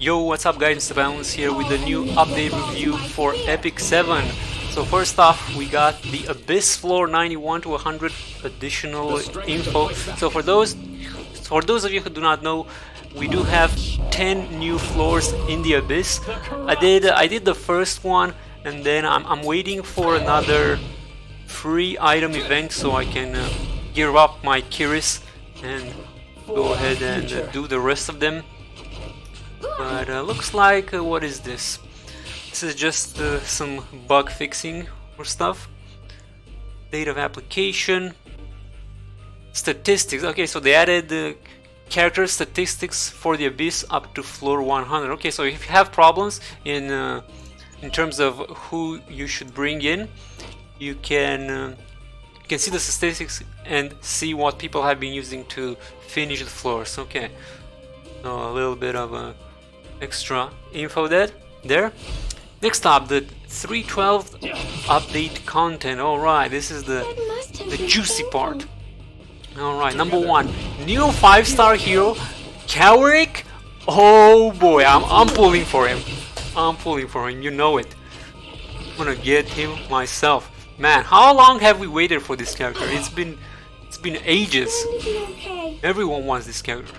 Yo, what's up guys, MrPantaloons here with the new update review for Epic 7. So first off, we got the Abyss floor 91 to 100 additional info. So for those of you who do not know, we do have 10 new floors in the Abyss. I did the first one, and then I'm waiting for another free item event so I can gear up my Kiris and go ahead and do the rest of them. But looks like, what is this? This is just some bug fixing or stuff. Date of application. Statistics. Okay, so they added character statistics for the Abyss up to floor 100. Okay, so if you have problems in terms of who you should bring in, you can see the statistics and see what people have been using to finish the floors. Okay, so a little bit of extra info there. Next up, the 3.12 update content. Alright, this is the juicy part. Alright, number 1, new 5-star hero, Kawerik. Oh boy, I'm pulling for him. You know it. I'm gonna get him myself. Man, how long have we waited for this character? It's been ages. Everyone wants this character.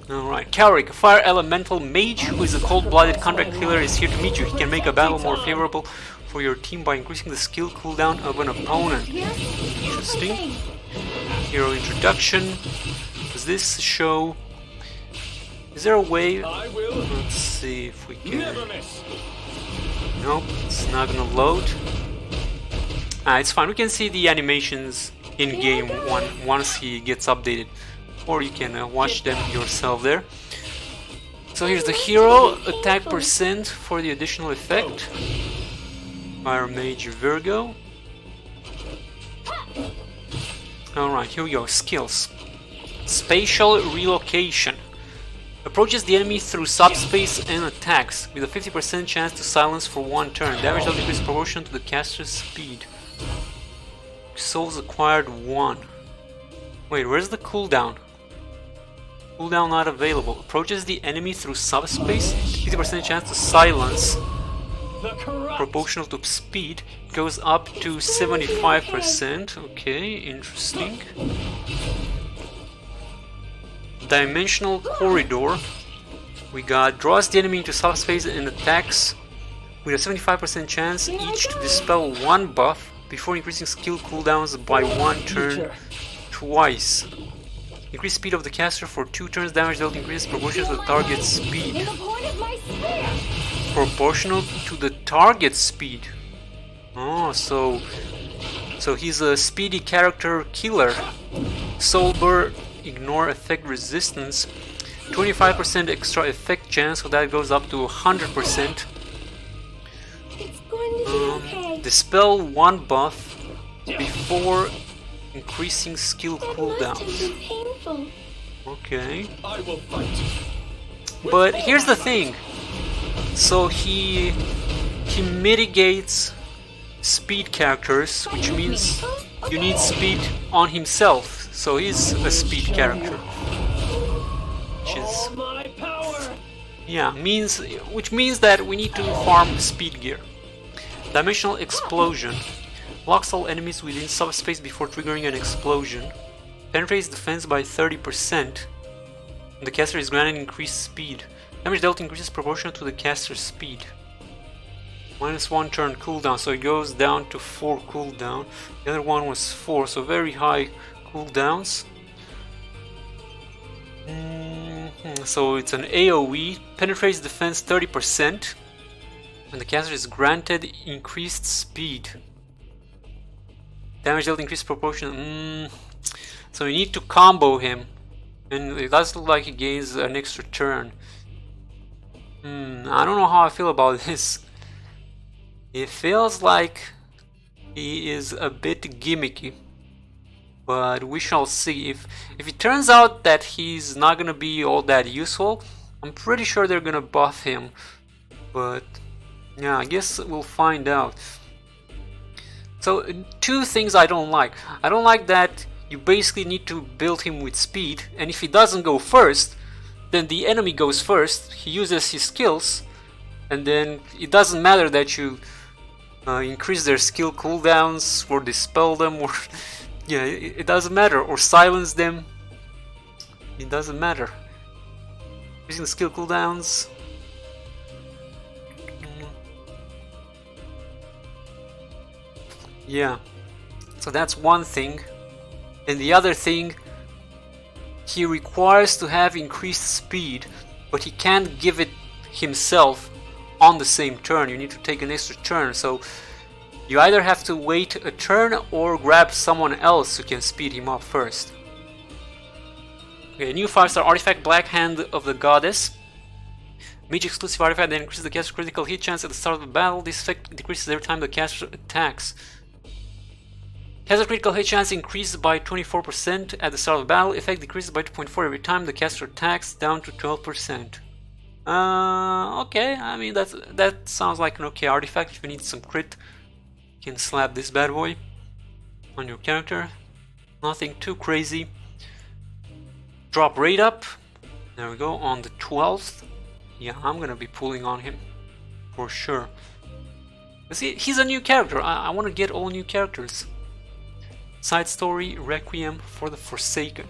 Alright, Kawerik, a fire elemental mage who is a cold-blooded contract killer, is here to meet you. He can make a battle more favorable for your team by increasing the skill cooldown of an opponent. Interesting. Hero introduction. Does this show... Is there a way... Let's see if we can... Nope, it's not gonna load. It's fine, we can see the animations in-game once he gets updated. Or you can watch them yourself there. So here's the hero, attack percent for the additional effect. Fire Mage Virgo. Alright, here we go, skills. Spatial relocation. Approaches the enemy through subspace and attacks, with a 50% chance to silence for 1 turn. Damage does increase proportion to the caster's speed. Souls acquired 1. Wait, where's the cooldown? Cooldown not available. Approaches the enemy through subspace, 50% chance to silence. Proportional to speed, goes up to 75%. Okay, interesting. Dimensional corridor. We got draws the enemy into subspace and attacks with a 75% chance each to dispel 1 buff before increasing skill cooldowns by 1 turn twice. Increase speed of the caster for 2 turns. Damage dealt increases proportional to the target speed. Proportional to the target speed. Oh, so he's a speedy character killer. Soulbur, ignore effect resistance. 25% extra effect chance, so that goes up to 100%. Dispel 1 buff before increasing skill cooldowns. Okay. But here's the thing. So he mitigates speed characters, which means you need speed on himself. So he's a speed character. Which is which means that we need to farm speed gear. Dimensional explosion. Blocks all enemies within subspace before triggering an explosion. Penetrates defense by 30%. The caster is granted increased speed. Damage dealt increases proportional to the caster's speed. -1 turn cooldown, so it goes down to 4 cooldown. The other one was 4, so very high cooldowns. So it's an AoE. Penetrates defense 30%. And the caster is granted increased speed. Damage dealt increased proportion. So you need to combo him, and it does look like he gains an extra turn. I don't know how I feel about this. It feels like he is a bit gimmicky, but we shall see. If it turns out that he's not gonna be all that useful, I'm pretty sure they're gonna buff him. But yeah, I guess we'll find out. So 2 things I don't like. I don't like that you basically need to build him with speed, and if he doesn't go first, then the enemy goes first, he uses his skills, and then it doesn't matter that you increase their skill cooldowns or dispel them, or yeah, it doesn't matter, or silence them. It doesn't matter. Using skill cooldowns. Yeah, so that's one thing. And the other thing, he requires to have increased speed, but he can't give it himself on the same turn. You need to take an extra turn, so you either have to wait a turn or grab someone else who can speed him up first. Okay, new 5-star artifact, Black Hand of the Goddess. Mage exclusive artifact that increases the caster's critical hit chance at the start of the battle. This effect decreases every time the caster attacks. Caster critical hit chance increases by 24% at the start of the battle. Effect decreases by 2.4 every time the caster attacks, down to 12%. Okay, I mean that sounds like an okay artifact. If you need some crit, you can slap this bad boy on your character. Nothing too crazy. Drop rate up. There we go, on the 12th. Yeah, I'm gonna be pulling on him for sure. See, he's a new character. I want to get all new characters. Side story, Requiem for the Forsaken.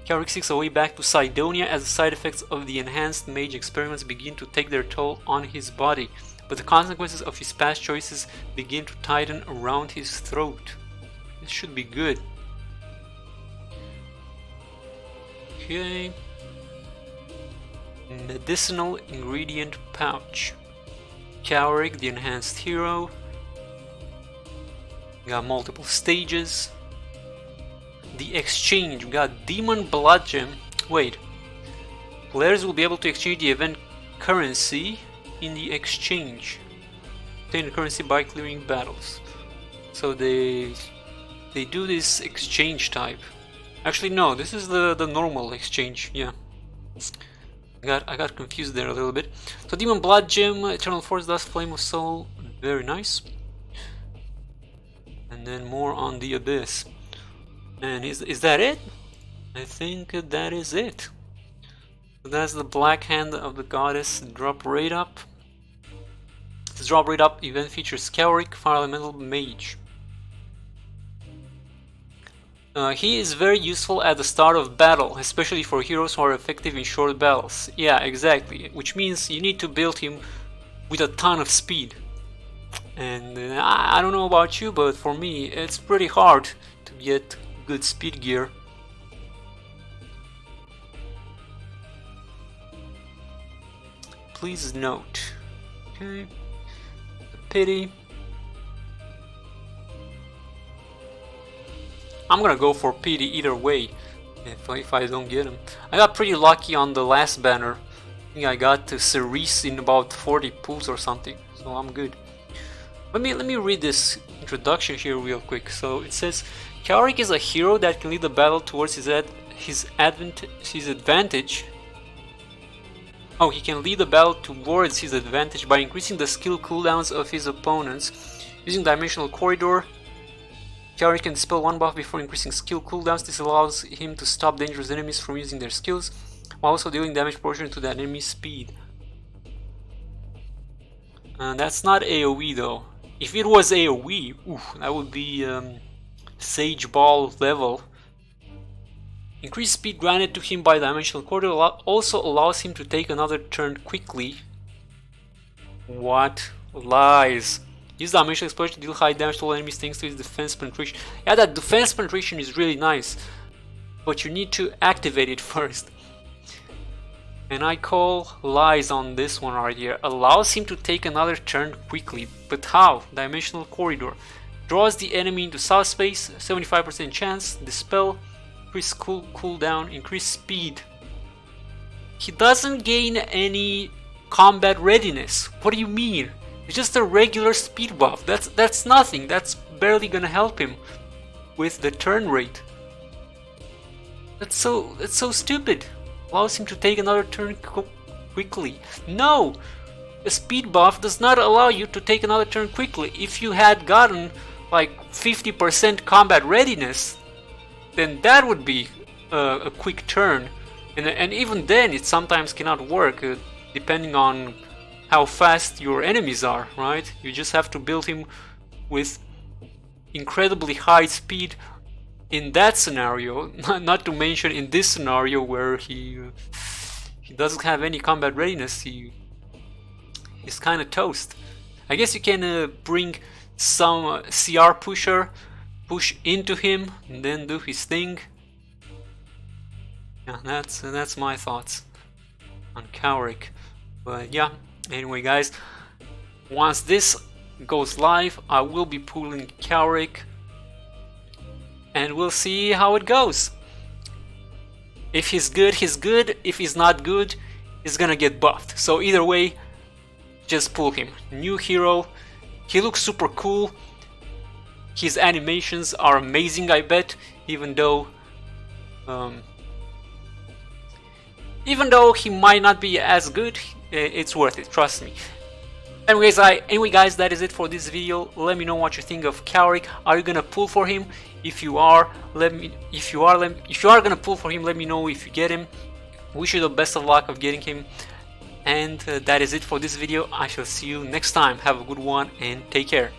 Kawerik seeks a way back to Cydonia as the side effects of the enhanced mage experiments begin to take their toll on his body, but the consequences of his past choices begin to tighten around his throat. This should be good. Okay. Medicinal ingredient pouch. Kawerik, the enhanced hero. Got multiple stages. The exchange, we got Demon Blood Gem. Wait, players will be able to exchange the event currency in the exchange. Obtain the currency by clearing battles. So they do this exchange type. Actually, no, this is the normal exchange. Yeah, I got confused there a little bit. So Demon Blood Gem, Eternal Force, Dust, Flame of Soul, very nice. And then more on the Abyss. And is that it? I think that is it. So that's the Black Hand of the Goddess. Drop rate up. This drop rate up event features Kawerik, Fire Elemental Mage. He is very useful at the start of battle, especially for heroes who are effective in short battles. Yeah, exactly. Which means you need to build him with a ton of speed. And I don't know about you, but for me it's pretty hard to get good speed gear. Please note. Okay. Pity. I'm gonna go for pity either way if I don't get him. I got pretty lucky on the last banner. I think I got to Cerise in about 40 pulls or something, so I'm good. Let me read this introduction here real quick. So it says, Kawerik is a hero that can lead the battle towards his advantage. Oh, he can lead the battle towards his advantage by increasing the skill cooldowns of his opponents. Using Dimensional Corridor, Kawerik can dispel one buff before increasing skill cooldowns. This allows him to stop dangerous enemies from using their skills, while also dealing damage proportional to that enemy's speed. That's not AoE though. If it was AoE, that would be Sage Ball level. Increased speed granted to him by Dimensional Corridor also allows him to take another turn quickly. What? Lies. Use Dimensional Explosion to deal high damage to all enemies thanks to his defense penetration. Yeah, that defense penetration is really nice, but you need to activate it first. And I call lies on this one right here. Allows him to take another turn quickly. But how? Dimensional Corridor. Draws the enemy into south space, 75% chance, dispel, increase cooldown, increase speed. He doesn't gain any combat readiness. What do you mean? It's just a regular speed buff. That's nothing. That's barely gonna help him with the turn rate. That's so stupid. Allows him to take another turn quickly. No! A speed buff does not allow you to take another turn quickly. If you had gotten like 50% combat readiness, then that would be a quick turn And even then it sometimes cannot work, depending on how fast your enemies are, right? You just have to build him with incredibly high speed in that scenario, not to mention in this scenario where he doesn't have any combat readiness. He's kind of toast. I guess you can bring some CR pusher, push into him, and then do his thing. Yeah, that's my thoughts on Kawerik. But yeah, anyway guys, once this goes live, I will be pulling Kawerik, and we'll see how it goes. If he's good, he's good. If he's not good, he's gonna get buffed. So either way, just pull him. New hero. He looks super cool. His animations are amazing, I bet, even though he might not be as good, it's worth it, trust me. Anyway guys, that is it for this video. Let me know what you think of Kawerik. Are you gonna pull for him? If you are gonna pull for him, let me know if you get him. Wish you the best of luck of getting him. And that is it for this video. I shall see you next time. Have a good one and take care.